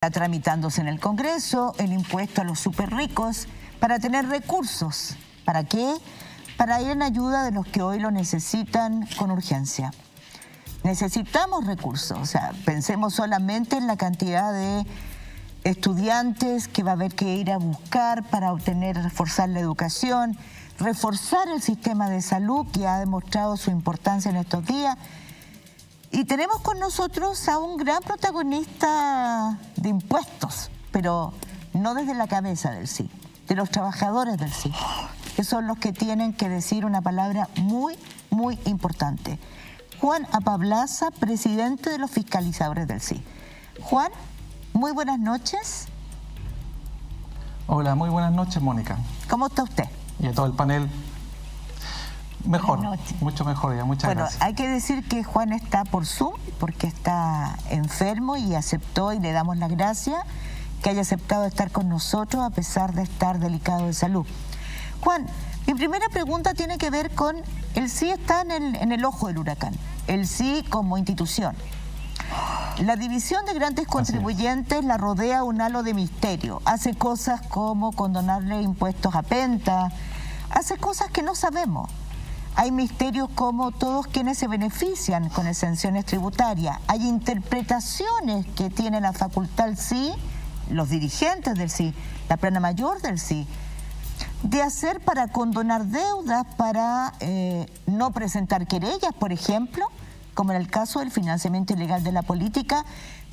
Está tramitándose en el Congreso el impuesto a los superricos para tener recursos. ¿Para qué? Para ir en ayuda de los que hoy lo necesitan con urgencia. Necesitamos recursos, o sea, pensemos solamente en la cantidad de estudiantes que va a haber que ir a buscar para reforzar la educación, reforzar el sistema de salud que ha demostrado su importancia en estos días. Y tenemos con nosotros a un gran protagonista de impuestos, pero no desde la cabeza del sí, de los trabajadores del sí, que son los que tienen que decir una palabra muy, muy importante. Juan Apablaza, presidente de los fiscalizadores del sí. Juan, muy buenas noches. Hola, muy buenas noches, Mónica. ¿Cómo está usted? Y a todo el panel. Mejor, mucho mejor ya, muchas gracias. Bueno, hay que decir que Juan está por Zoom porque está enfermo y aceptó, y le damos las gracias que haya aceptado estar con nosotros a pesar de estar delicado de salud. Juan, mi primera pregunta tiene que ver con el sí está en el ojo del huracán, el sí como institución. La división de grandes contribuyentes la rodea un halo de misterio. Hace cosas como condonarle impuestos a Penta, hace cosas que no sabemos. Hay misterios como todos quienes se benefician con exenciones tributarias. Hay interpretaciones que tiene la facultad del sí, los dirigentes del sí, la plana mayor del sí, de hacer para condonar deudas, para no presentar querellas, por ejemplo, como en el caso del financiamiento ilegal de la política,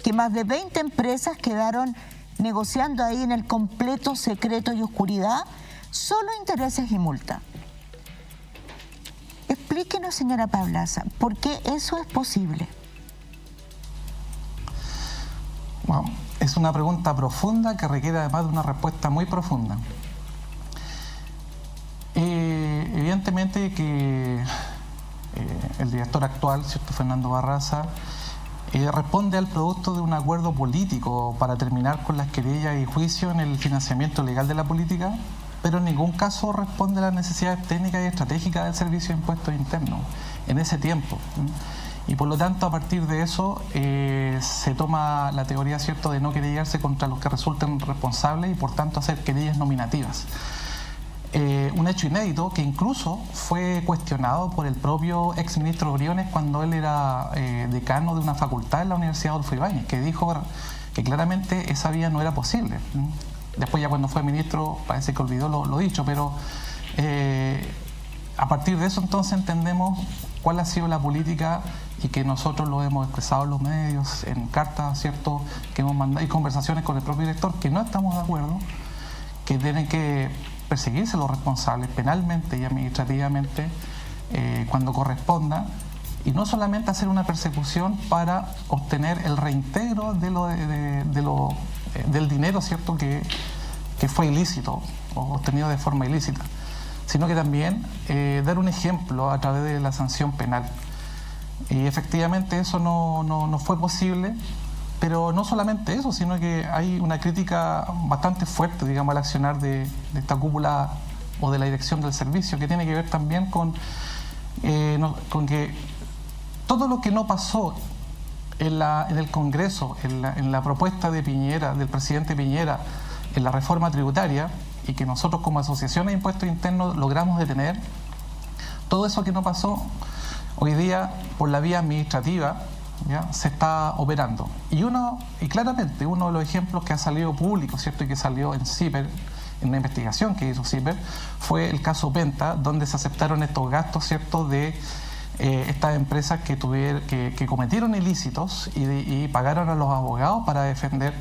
que más de 20 empresas quedaron negociando ahí en el completo secreto y oscuridad, solo intereses y multa. Explíquenos, señora Apablaza, ¿por qué eso es posible? Bueno, es una pregunta profunda que requiere además de una respuesta muy profunda. Evidentemente que el director actual, ¿cierto?, Fernando Barraza, responde al producto de un acuerdo político para terminar con las querellas y juicios en el financiamiento ilegal de la política, pero en ningún caso responde a las necesidades técnicas y estratégicas del Servicio de Impuestos Internos en ese tiempo. Y por lo tanto, a partir de eso, se toma la teoría, ¿cierto?, de no querellarse contra los que resulten responsables y por tanto hacer querellas nominativas. Un hecho inédito que incluso fue cuestionado por el propio exministro Briones cuando él era decano de una facultad en la Universidad Adolfo Ibáñez, que dijo que claramente esa vía no era posible. Después ya cuando fue ministro parece que olvidó lo dicho, pero a partir de eso entonces entendemos cuál ha sido la política y que nosotros lo hemos expresado en los medios, en cartas, ¿cierto?, que hemos mandado y conversaciones con el propio director, que no estamos de acuerdo, que tienen que perseguirse los responsables penalmente y administrativamente cuando corresponda, y no solamente hacer una persecución para obtener el reintegro del dinero, ¿cierto?, que fue ilícito o obtenido de forma ilícita, sino que también dar un ejemplo a través de la sanción penal. Y efectivamente eso no fue posible, pero no solamente eso, sino que hay una crítica bastante fuerte, digamos, al accionar de esta cúpula o de la dirección del servicio, que tiene que ver también con que todo lo que no pasó en el Congreso, en la propuesta de Piñera, del presidente Piñera, en la reforma tributaria, y que nosotros como Asociación de Impuestos Internos logramos detener, todo eso que no pasó, hoy día por la vía administrativa, ¿ya?, se está operando. Y claramente uno de los ejemplos que ha salido público, ¿cierto?, y que salió en CIPER, en una investigación que hizo CIPER, fue el caso Penta, donde se aceptaron estos gastos, ¿cierto?, de estas empresas que cometieron ilícitos y pagaron a los abogados para defender,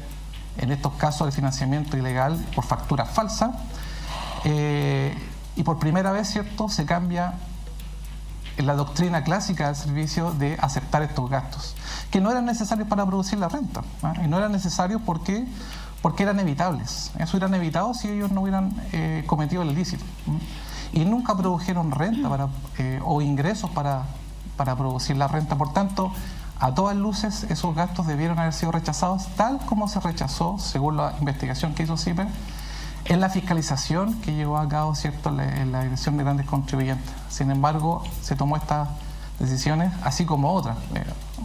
en estos casos, el financiamiento ilegal por facturas falsas. Y por primera vez, ¿cierto?, se cambia en la doctrina clásica del servicio de aceptar estos gastos, que no eran necesarios para producir la renta, ¿no? Y no eran necesarios porque eran evitables. Eso hubieran evitado si ellos no hubieran cometido el ilícito. Y nunca produjeron renta o ingresos para producir la renta. Por tanto, a todas luces, esos gastos debieron haber sido rechazados, tal como se rechazó, según la investigación que hizo CIPER, en la fiscalización que llevó a cabo, ¿cierto?, en la Dirección de Grandes Contribuyentes. Sin embargo, se tomó estas decisiones, así como otras.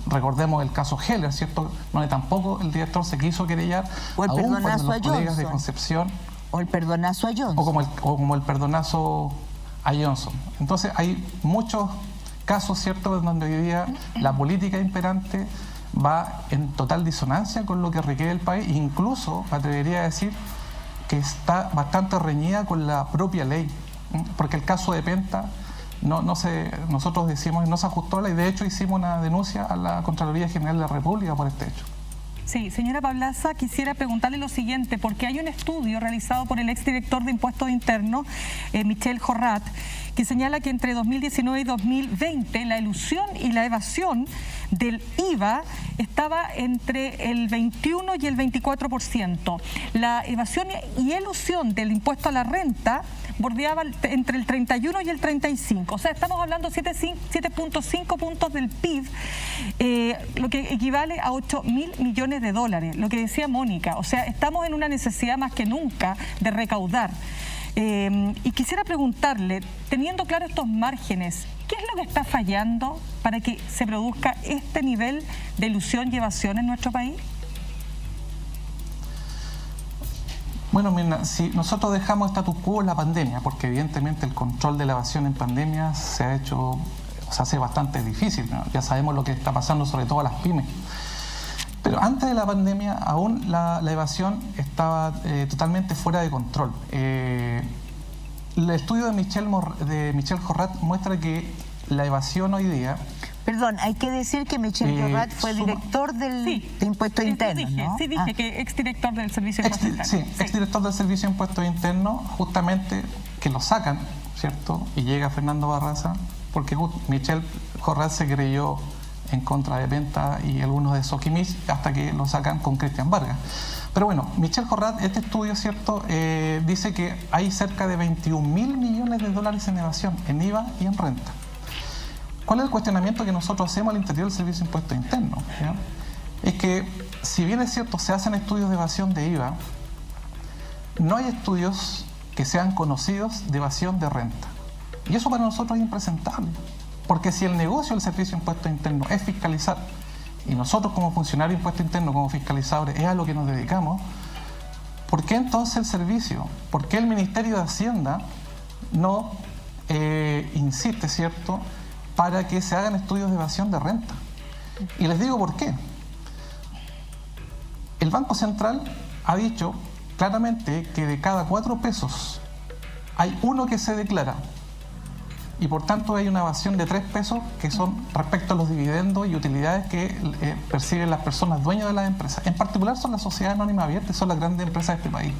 Recordemos el caso Heller, ¿cierto? Donde tampoco el director se quiso querellar, o el aún cuando los a colegas de Johnson. Concepción... O el perdonazo a Johnson. O como el perdonazo a Johnson. Entonces hay muchos casos, ¿cierto?, en donde hoy día la política imperante va en total disonancia con lo que requiere el país, incluso me atrevería a decir que está bastante reñida con la propia ley, porque el caso de Penta nosotros decimos no se ajustó a la ley, de hecho hicimos una denuncia a la Contraloría General de la República por este hecho. Sí, señora Pablaza, quisiera preguntarle lo siguiente, porque hay un estudio realizado por el exdirector de Impuestos Internos, Michel Jorrat, que señala que entre 2019 y 2020 la elusión y la evasión del IVA estaba entre el 21 y el 24%. La evasión y elusión del impuesto a la renta bordeaba entre el 31 y el 35. O sea, estamos hablando de 7.5 puntos del PIB, lo que equivale a 8.000 millones de dólares. Lo que decía Mónica, o sea, estamos en una necesidad más que nunca de recaudar. Y quisiera preguntarle, teniendo claro estos márgenes, ¿qué es lo que está fallando para que se produzca este nivel de elusión y evasión en nuestro país? Bueno, Mirna, si nosotros dejamos status quo en la pandemia, porque evidentemente el control de la evasión en pandemia se hace bastante difícil, ¿no? Ya sabemos lo que está pasando, sobre todo a las pymes. Pero antes de la pandemia aún la evasión estaba totalmente fuera de control. El estudio de Michel Jorrat muestra que la evasión hoy día... Perdón, hay que decir que Michel Jorrat fue director de Impuestos Internos, ¿no? Sí, dije que exdirector del Servicio de Impuestos Internos. Sí, exdirector del Servicio de Impuestos Internos, justamente que lo sacan, ¿cierto? Y llega Fernando Barraza, porque Michel Jorrat se creyó en contra de Penta y algunos de Soquimich hasta que lo sacan con Cristian Vargas. Pero bueno, Michel Jorrat, este estudio, ¿cierto?, dice que hay cerca de 21.000 millones de dólares en evasión, en IVA y en renta. ¿Cuál es el cuestionamiento que nosotros hacemos al interior del Servicio de Impuestos Internos? ¿Ya? Es que, si bien es cierto, se hacen estudios de evasión de IVA, no hay estudios que sean conocidos de evasión de renta. Y eso para nosotros es impresentable. Porque si el negocio del Servicio de Impuestos Internos es fiscalizar, y nosotros como funcionarios de Impuestos Internos, como fiscalizadores, es a lo que nos dedicamos, ¿por qué entonces el servicio? ¿Por qué el Ministerio de Hacienda no insiste, ¿cierto?, para que se hagan estudios de evasión de renta? Y les digo por qué. El Banco Central ha dicho claramente que de cada 4 pesos hay 1 que se declara, y por tanto hay una evasión de 3 pesos que son respecto a los dividendos y utilidades que perciben las personas dueñas de las empresas. En particular son las sociedades anónimas abiertas, son las grandes empresas de este país.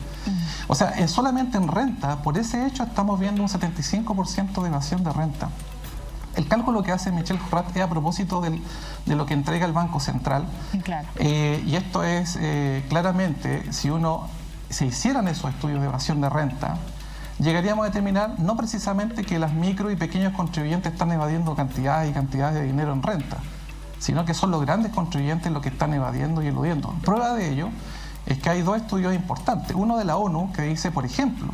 O sea, solamente en renta, por ese hecho estamos viendo un 75% de evasión de renta. El cálculo que hace Michel Jorrat es a propósito de lo que entrega el Banco Central. Claro. Y esto es claramente, si se hicieran esos estudios de evasión de renta, llegaríamos a determinar no precisamente que las micro y pequeños contribuyentes están evadiendo cantidades y cantidades de dinero en renta, sino que son los grandes contribuyentes los que están evadiendo y eludiendo. Prueba de ello es que hay 2 estudios importantes. Uno de la ONU que dice, por ejemplo,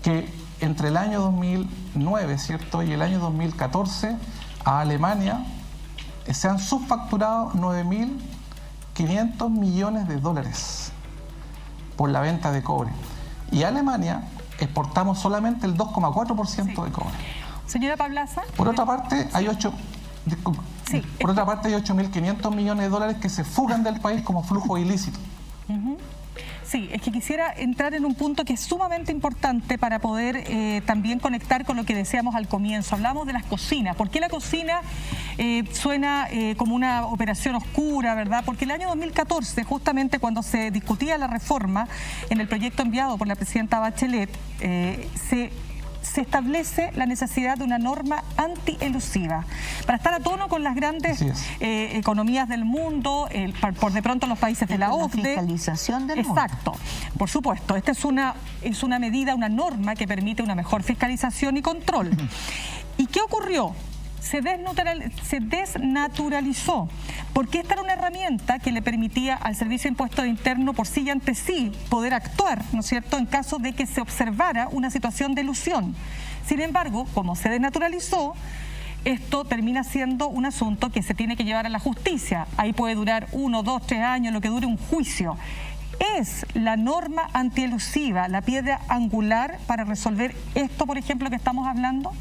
que entre el año 2009, ¿cierto?, y el año 2014, a Alemania se han subfacturado 9.500 millones de dólares por la venta de cobre. Y a Alemania exportamos solamente el 2,4% de cobre. Señora Pablaza. Por otra parte, hay 8.500 millones de dólares que se fugan del país como flujo ilícito. Sí, es que quisiera entrar en un punto que es sumamente importante para poder también conectar con lo que decíamos al comienzo. Hablamos de las cocinas. ¿Por qué la cocina suena como una operación oscura, verdad? Porque el año 2014, justamente cuando se discutía la reforma en el proyecto enviado por la presidenta Bachelet, se establece la necesidad de una norma antielusiva para estar a tono con las grandes economías del mundo, por de pronto los países de la OCDE. La fiscalización del mundo. Exacto, por supuesto. Esta es una medida, una norma que permite una mejor fiscalización y control. ¿Y qué ocurrió? Se desnaturalizó, porque esta era una herramienta que le permitía al Servicio de Impuestos Internos por sí y ante sí poder actuar, ¿no es cierto?, en caso de que se observara una situación de elusión. Sin embargo, como se desnaturalizó, esto termina siendo un asunto que se tiene que llevar a la justicia. Ahí puede durar 1, 2, 3 años, lo que dure un juicio. ¿Es la norma antielusiva la piedra angular para resolver esto, por ejemplo, que estamos hablando?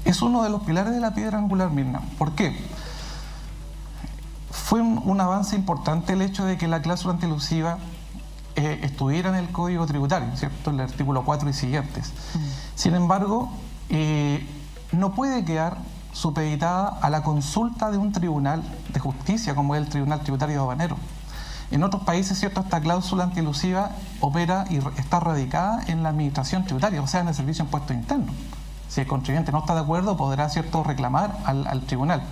Es uno de los pilares de la piedra angular, Mirna. ¿Por qué? Fue un avance importante el hecho de que la cláusula antielusiva estuviera en el Código Tributario, ¿cierto? El artículo 4 y siguientes. Sin embargo, no puede quedar supeditada a la consulta de un tribunal de justicia como es el Tribunal Tributario Aduanero. En otros países, ¿cierto?, esta cláusula antielusiva opera y está radicada en la administración tributaria, o sea, en el Servicio de Impuestos Internos. Si el contribuyente no está de acuerdo, podrá, ¿cierto?, reclamar al tribunal.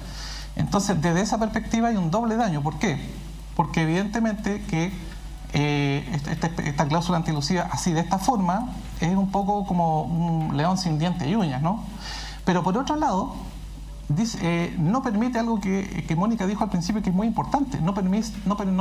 Entonces, desde esa perspectiva hay un doble daño. ¿Por qué? Porque evidentemente que esta cláusula antielusiva, así de esta forma, es un poco como un león sin dientes y uñas, ¿no? Pero por otro lado, no permite algo que Mónica dijo al principio que es muy importante, no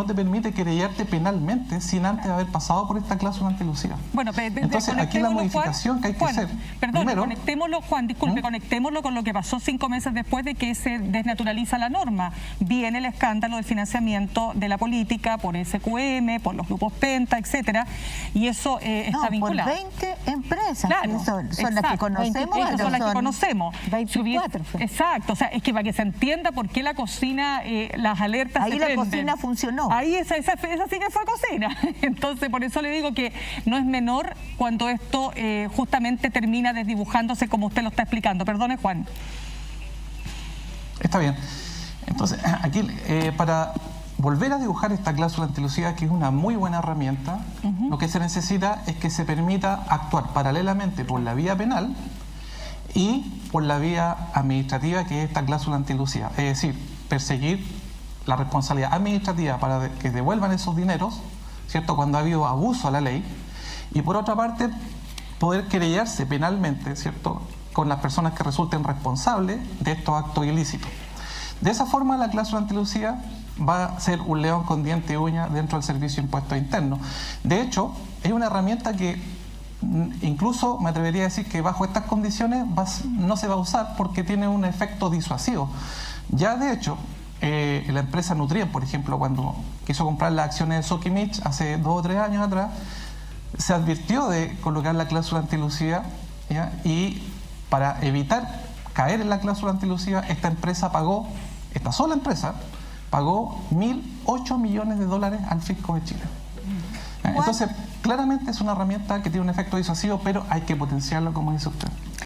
te permite querellarte penalmente sin antes haber pasado por esta cláusula antielusiva. Bueno, entonces aquí la modificación que hay que hacer. Perdón, primero, conectémoslo, Juan, disculpe, conectémoslo con lo que pasó 5 meses después de que se desnaturaliza la norma. Viene el escándalo del financiamiento de la política por SQM, por los grupos Penta, etcétera, y eso está vinculado. Por 20 empresas, claro, son las que conocemos. Esas son las que conocemos. 24 fue. Exacto, o sea, es que para que se entienda por qué la cocina, las alertas ahí se la prenden. Cocina funcionó. Ahí esa sí que fue cocina. Entonces, por eso le digo que no es menor cuando esto justamente termina desdibujándose como usted lo está explicando. Perdone, Juan. Está bien. Entonces, aquí para volver a dibujar esta cláusula antielusiva, que es una muy buena herramienta, lo que se necesita es que se permita actuar paralelamente por la vía penal y por la vía administrativa, que es esta cláusula antielusiva. Es decir, perseguir la responsabilidad administrativa para que devuelvan esos dineros, ¿cierto?, cuando ha habido abuso a la ley, y por otra parte, poder querellarse penalmente, ¿cierto?, con las personas que resulten responsables de estos actos ilícitos. De esa forma, la cláusula antielusiva va a ser un león con diente y uña dentro del Servicio de Impuestos Internos. De hecho, es una herramienta que incluso me atrevería a decir que bajo estas condiciones no se va a usar porque tiene un efecto disuasivo. Ya de hecho, la empresa Nutrien, por ejemplo, cuando quiso comprar las acciones de Sokimich hace 2 o 3 años atrás, se advirtió de colocar la cláusula antielusiva, ¿ya? Y para evitar caer en la cláusula antielusiva, esta sola empresa pagó 1.008 millones de dólares al fisco de Chile. Entonces, claramente es una herramienta que tiene un efecto disuasivo, pero hay que potenciarlo, como dice usted.